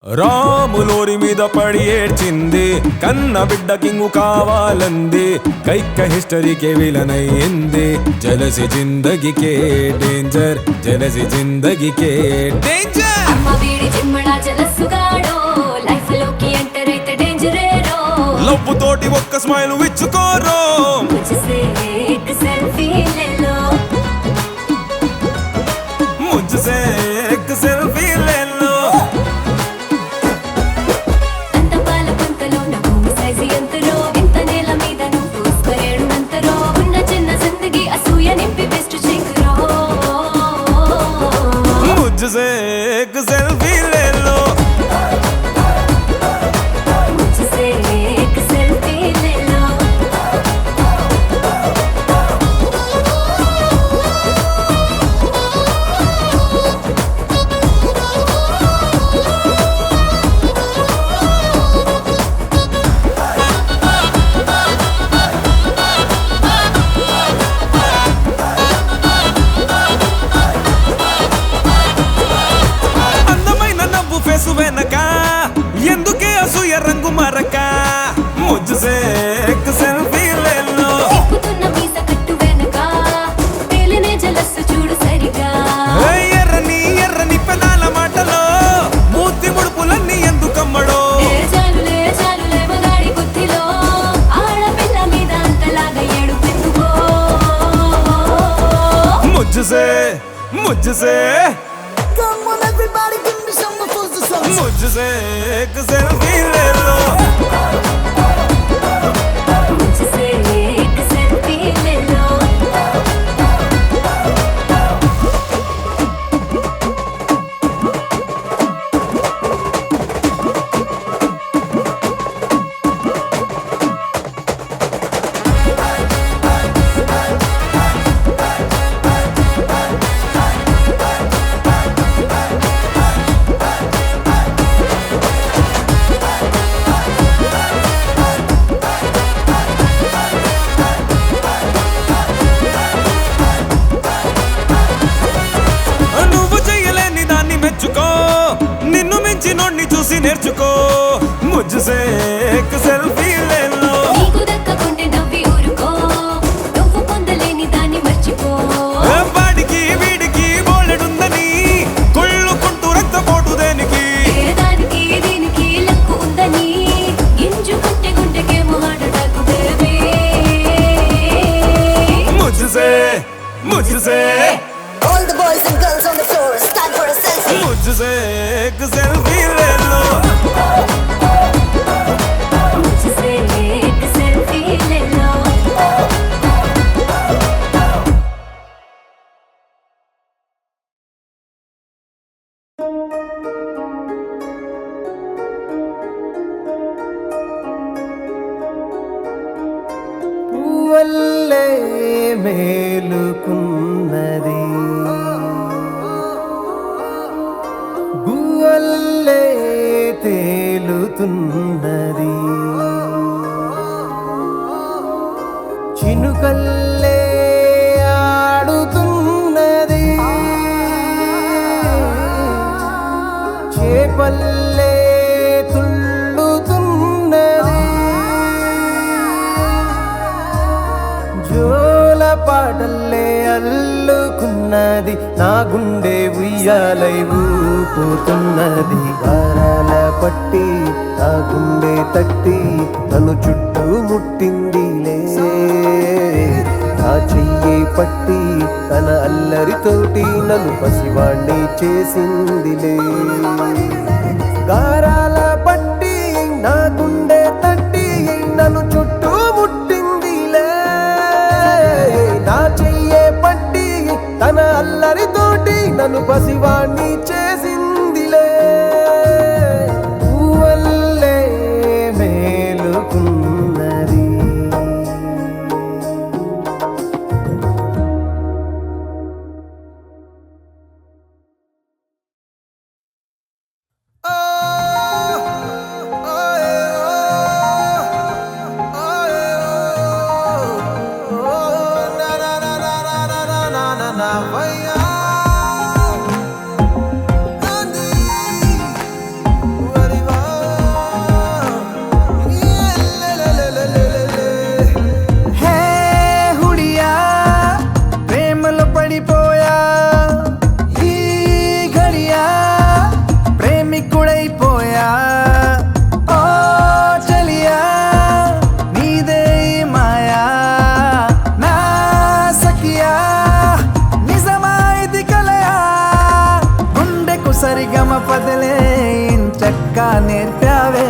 రాములోరి మీద పడి ఏడ్చింది కన్న బిడ్డ కింగు కావాలంది కైక హిస్టరీకే విలనయ్యింది జలసి జిందగీకే డేంజర్ జలసి జిందగీకే డేంజర్ అమ్మ వీడి జిమ్మడా జలసుగాడో లైఫ్ లోకి ఎంటర్ అయితే డేంజరేరో లవ్ తోటి ఒక్క స్మైల్ ఇచ్చుకోరో मुझसे एक सेल्फी ले लो मुझसे एक सेल्फी ले लो అంత పాల పుంతలో నా భూమి సైజు ఎంతరో ఇంత నేల మీద నువ్వు స్క్వేర్ అంతరో ఉన్న చిన్న జిందగీ అసూయ నింపి బెస్ట్ చెయ్యరో मुझसे एक सेल्फी ले लो मुझसे एक सेल्फी ले लो అందమైన నవ్వు ఫేసు వెనక ఎందుకే అసూయ రంగు మరక ముజ్జసే ఎక్ సెల్ఫీ లే లో తిప్పుతున్న మీస కట్టు వెనక తేలినే జలస్సు చూడు సరిగా ఎర్రని ఎర్రని పెదాల మాటలో మూతి ముడుపులన్నీ ఎందుకమ్మడో చాలులే మగాడి బుద్ధిలో ఆడపిల్ల మీద అంతలాగా ఏడుపెందుకో ముజ్జసే ముజ్జసే Come on, everybody, give me some of those songs. मुझसे एक सेल्फी ले लो मुझसे एक सेल्फी ले लो నువ్వు చెయ్యలేని దాన్ని మెచ్చుకో నిన్ను మించి నోడిని చూసి నేర్చుకో ముజ్జసే एक सेल्फी ले लो నీకు దక్కకుంటే నవ్వి ఊరుకో నువ్వు పొందలేని దాన్ని మర్చిపో వాడికి వీడికి బోలెడుందని కొళ్ళుకుంటూ రక్తపోటు దేనికి ఏ దానికి దీనికి లక్కు ఉందని గింజుకుంటే గుండెకేమో హార్ట్ అటాక్ బేబీ मुझसे मुझसे All the boys and girls on the floor, it's time for a selfie. मुझसे एक सेल्फी ले लो मुझसे एक सेल्फी ले लो పువ్వల్లే మేలుకున్నది గువ్వల్లే తేలుతున్నది చినుకల్లే ఆడుతున్నది చేపల్లే తుళ్ళుతున్నది జోల పాటల్లే అల్లుకున్నది నా గుండె ఉయ్యాలై ఊపుతున్నది గారాల పట్టి నా గుండె తట్టి నన్ను చుట్టూ ముట్టిందిలే నా చెయ్యి పట్టి తన అల్లరితోటి నన్ను పసివాణ్ణి చేసిందిలే గారాల పట్టి నా గుండె తట్టి నన్ను చుట్టూ ముట్టిందిలే నా చెయ్యే పట్టి తన అల్లరితోటి నన్ను పసివాణ్ణి చేసిందిలే పువ్వల్లే మేలుకున్నది మర్యాదలే ఇంచక్కా నేర్పావే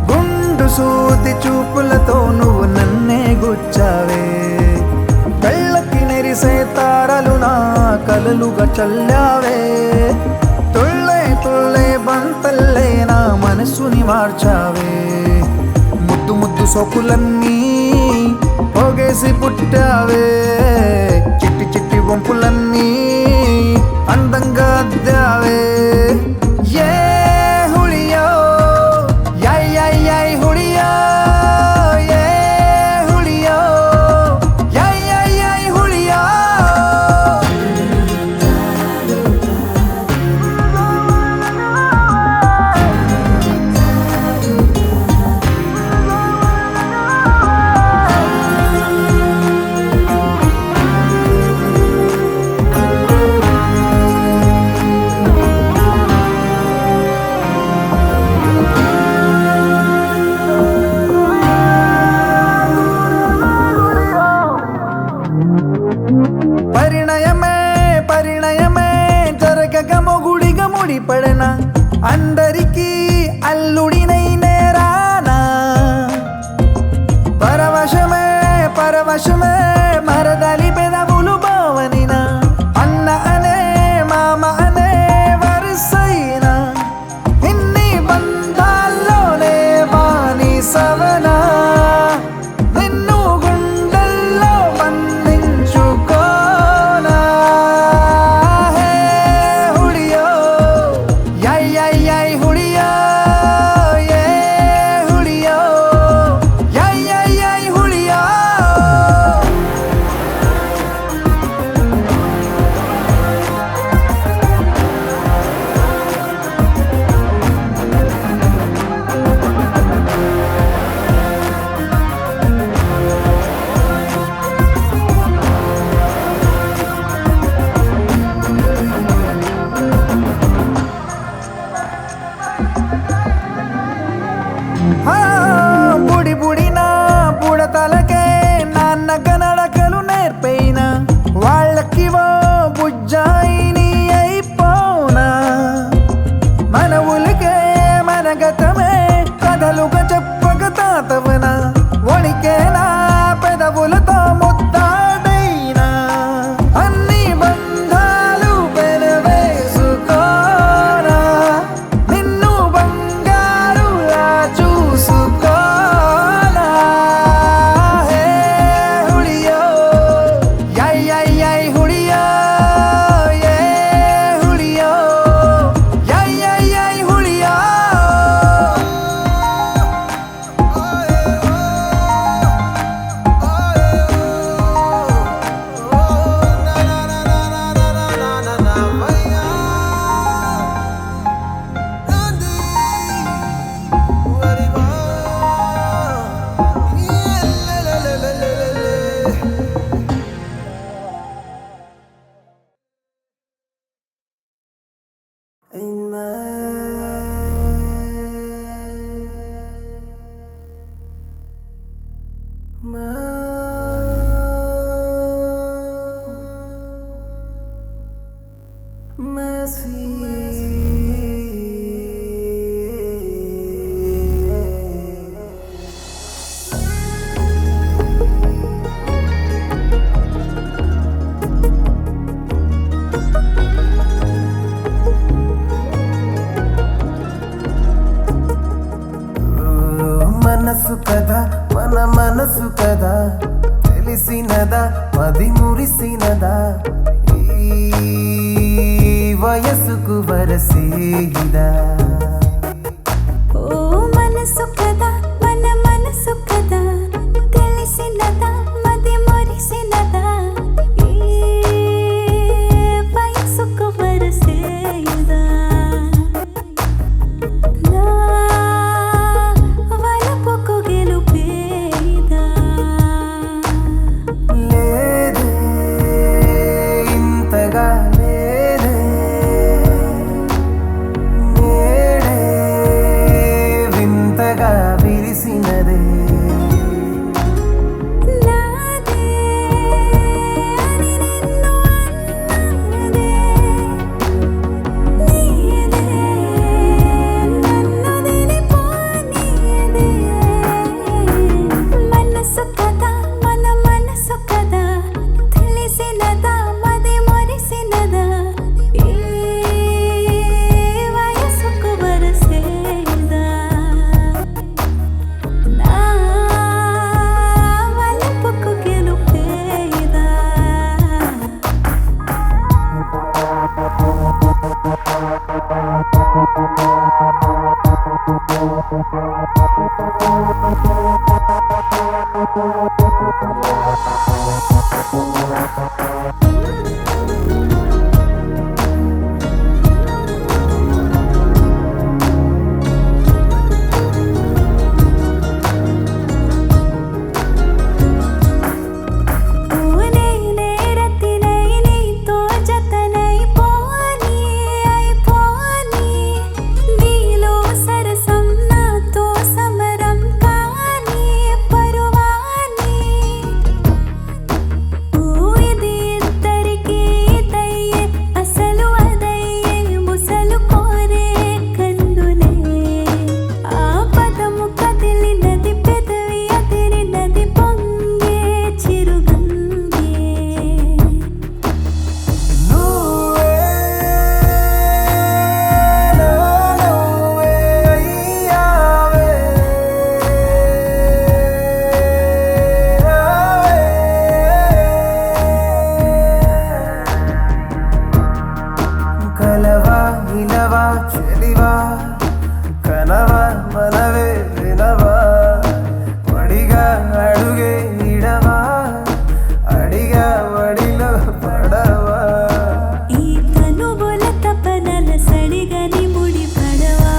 గుండు సూది చూపులతో నువ్వు నన్నే గుచ్చావే కళ్ళకి నెరిసే తారలు నా కలలుగా చల్లావే తుళ్ళే తుళ్ళే బంతల్లే నా మనసుని మార్చావే ముద్దు ముద్దు సోకులన్నీ పోగేసి పుట్టావే చిట్టి చిట్టి వంపులన్నీ అందంగా అద్దావే ఏ హుళియో యై యై యై హుళియో ఏ హుళియో యై యై యై హుళియో పరిణయమే పరిణయమే జరగక మొగుడిగా ముడిపడనా అందరికీ అల్లుడినై నేరానా పరవశమే పరవశమే మరదలి పెదవులు బావనినా అన్న అనే మామ అనే వరుసైనా ఇన్ని బంధాల్లోనే వాణి సవనా నిన్ను గుండెల్లో బంధించుకోనా హే హుడియో యై యై యై హుడియో ఏ హుడియో యై యై యై హుడియో బుడి బుడినా బుడతలకే నాన్నగ నడకలు నేర్పైనా వాళ్ళకి ఓ బుజ్జాయిని అయిపోనా మన ఉలికే మన గతమే కథలుగా చెప్పక తాతవనా వణికేనా పెదవులతో ముద్దాడైనా అన్ని బంధాలు పెనవేసుకోనా నిన్ను బంగారులా చూసుకోనా హే హుడియో యై యై యై హుడియో ఏ హుడియో యై యై యై హుడియో In my మనసు కదా మన మనసు కదా తెలిసినదా మది మురిసినదా ఈ వయసుకు వరసేయిదా ఓ మనసు కదా మన మనసు కదా తెలిసినదా మది మురిసినదా ఈ వయసుకు వరసేయుదా నా వలపుకు గెలుపేదా లేదే ఇంతగా లేదే కలవా నిలవా చెలివా కనవా మనవే వినవా వడిగా అడుగే ఇడవా అడిగా వడిలో పడవా ఈ తనువుల తపనల సడిగని ముడి పడవా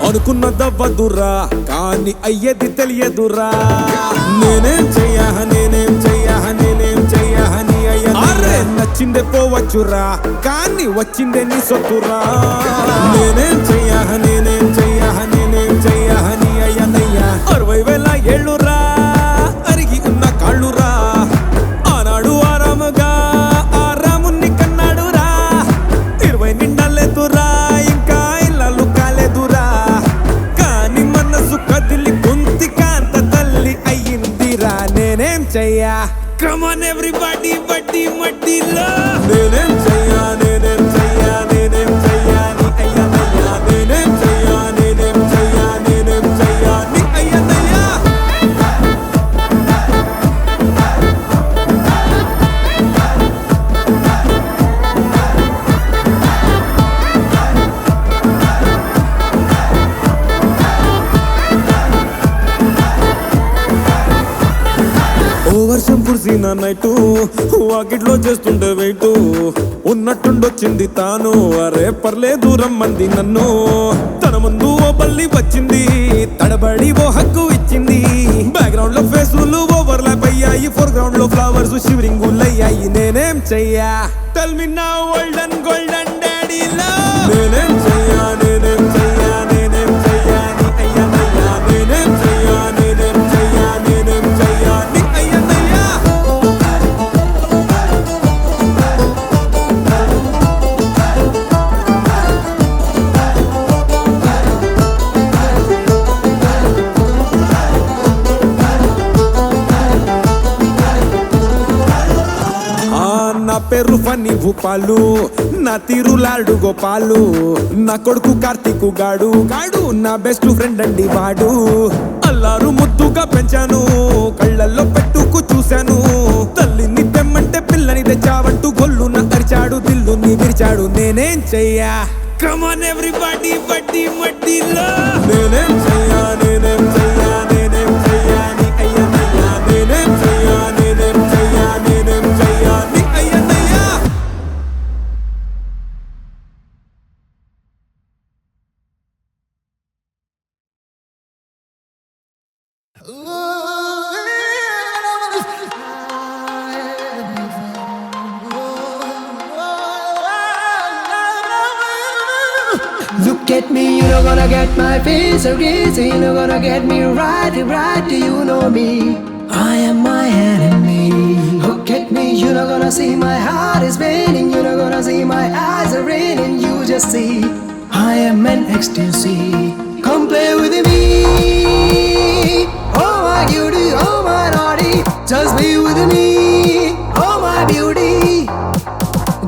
అనుకున్నదవ్వదురా కానీ అయ్యేది తెలియదురా నేనేం చెయ్యా నేనేం చెయ్యా నేనేం చెయ్యా నీ అయ్య అరే నచ్చిందే పోవచ్చురా కానీ వచ్చిందే నీ సొత్తురా నేనేం చెయ్యా నేనేం చెయ్యా నేనేం చెయ్యా నీ అయ్యనయ్యా 60,000 ఏళ్ళురా అరిగి ఉన్న కాళ్ళురా ఆనాడు ఆరాముగా ఆరాముని కన్నాడురా 20 నిండలేదురా ఇంకా ఇళ్ళలు కాలేదురా కానీ మనసు కదిలి గొంతి కాంత తల్లి అయ్యిందిరా నేనేం చెయ్యా Come on everybody బడ్డీ మడ్డీలో నేనేం చెయ్యా నేనేం చెయ్యా నేనేం చెయ్యా నీ అయ్యనయ్యా నేనేం చెయ్యా నేనేం చెయ్యా నేనేం చెయ్యా నీ అయ్యనయ్యా ఓ వర్షం కురిసిన నైటు వాకిట్లో చేస్తుంటే వెయిటు ఉన్నట్టుండొచ్చింది తాను అరే పర్లేదు రమ్మంది నన్ను తన ముందు ఓ బల్లి వచ్చింది తడబడి ఓ హక్కు ఇచ్చింది బ్యాక్గ్రౌండ్ లో ఫేసులు ఓవర్లాప్ అయ్యాయి ఫోర్గ్రౌండ్ లో ఫ్లవర్స్ షివరింగ్ అయ్యాయి నేనేం చెయ్యా tell me now golden golden daddy love నేనేం చెయ్యా నేనేం చెయ్యా నేనేం చెయ్యా నీ అయ్యనయ్యా నేనేం చెయ్యా నేనేం చెయ్యా నేనేం చెయ్యా నీ అయ్యనయ్యా నా పేరు ఫన్నీ భూపాలు నా తీరు లాడు గోపాలు నా కొడుకు కార్తీకు గాడు గాడు నా బెస్ట్ ఫ్రెండ్ అండి వాడు అల్లారు ముద్దుగా పెంచాను కళ్ళల్లో పెట్టుకు చూశాను తల్లిని తెమ్మంటే పిల్లని తెచ్చావంటూ గొల్లున అరిచాడు దిల్లుని విరిచాడు నేనేం చెయ్యా Come on everybody బడ్డీ మడ్డీలో నేనేం చెయ్యా నేనేం చెయ్యా నేనేం చెయ్యా నీ అయ్యనయ్యా నేనేం at me, you know gonna get my face so easy. You know gonna get me right, right. Do you know me? I am my enemy. Look at me, you know gonna see my heart is beating. You know gonna see my eyes are raining. You just see, I am an ecstasy. Come play with me. Oh my cutie, oh my naughty, just be with me. Oh my beauty,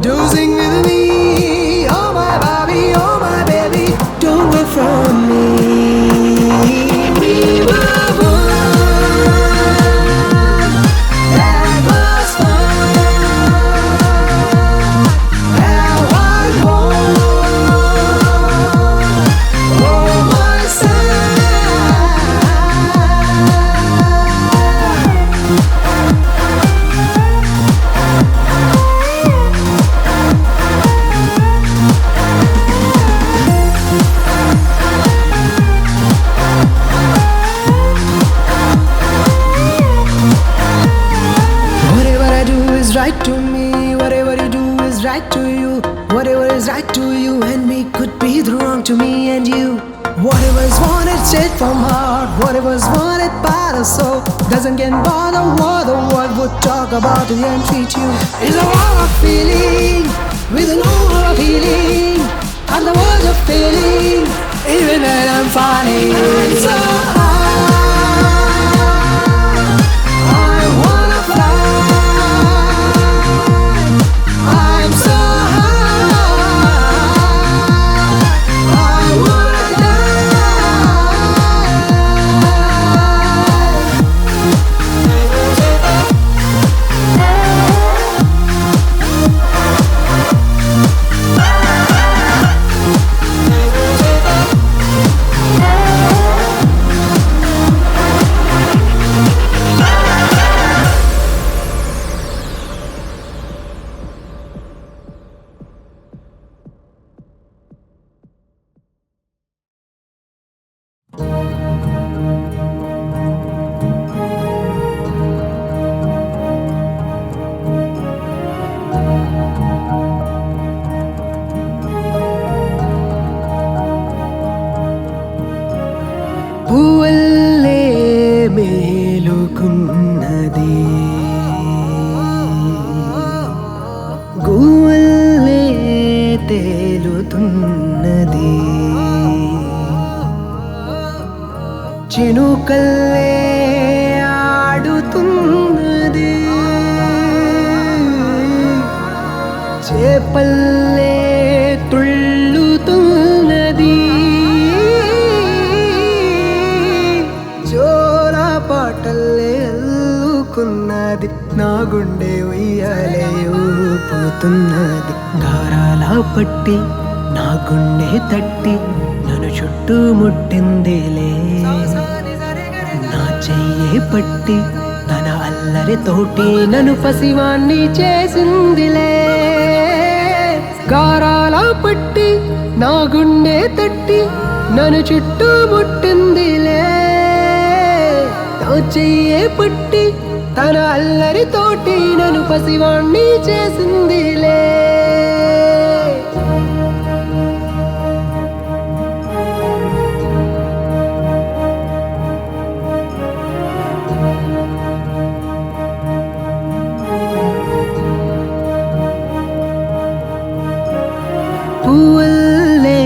do sing with me. Oh my baby, oh my baby, don't go from me. We were born, that was fun. Now I'm born, oh my son. Whatever I do is right to me. Whatever you do is right to you. Whatever is right to you and me could be the wrong to me and you. Whatever's wanted straight from heart. Whatever's wanted by the soul doesn't get bother what the world would talk about you and treat you. It's a war of feeling with an war of healing. I'm the world of feeling even when I'm falling. I'm so high, I wanna fly. I'm so high, I wanna పువ్వుల్లే మేలుకున్నది గువ్వల్లే తేలుతున్నది చినుకల్లే ఆడుతున్నది చేపల్లే తుళ్ళుతున్నది జోలా పాటల్లే అల్లుకున్నది నా గుండె ఉయ్యాలే ఊపుతున్నది గారాల పట్టి నా గుండె తట్టి నన్ను చుట్టుముట్టిందిలే నా చెయ్యే పట్టి తన అల్లరితోటి నన్ను పసివాణ్ణి చేసిందిలే గారాల పట్టి నా గుండె తట్టి నన్ను చుట్టుముట్టిందిలే నా చెయ్యే పట్టి తన అల్లరితోటి నన్ను పసివాణ్ణి చేసిందిలే పువ్వుల్లే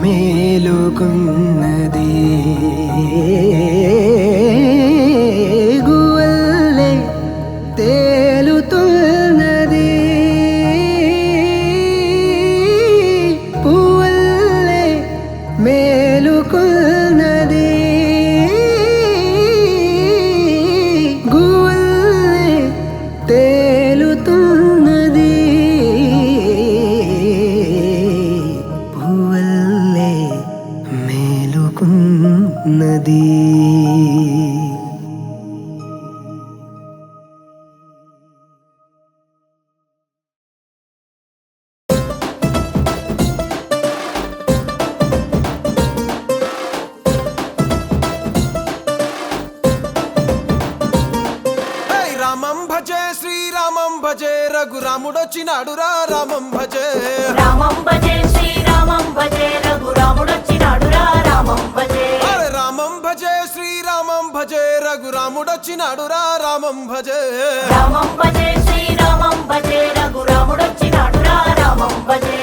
మేలుకున్నది గువ్వల్లే తేలుతున్నది పువ్వుల్లే మేలుకున్నది గువ్వల్లే తేలుతున్నది పువ్వుల్లే మేలుకున్నది రామం భజే శ్రీరామం భజే రఘురాముడొచ్చినాడు రా రామం భజే రామం భజే శ్రీరామ రామం భజే రఘురాముడొచ్చినాడురా రామం భజే అరే రామం భజే శ్రీరామం భజే రఘురాముడొచ్చినాడు రా రామం భజే రామం భజే శ్రీరామం భజే రఘురాముడొచ్చినాడురా రామం భజే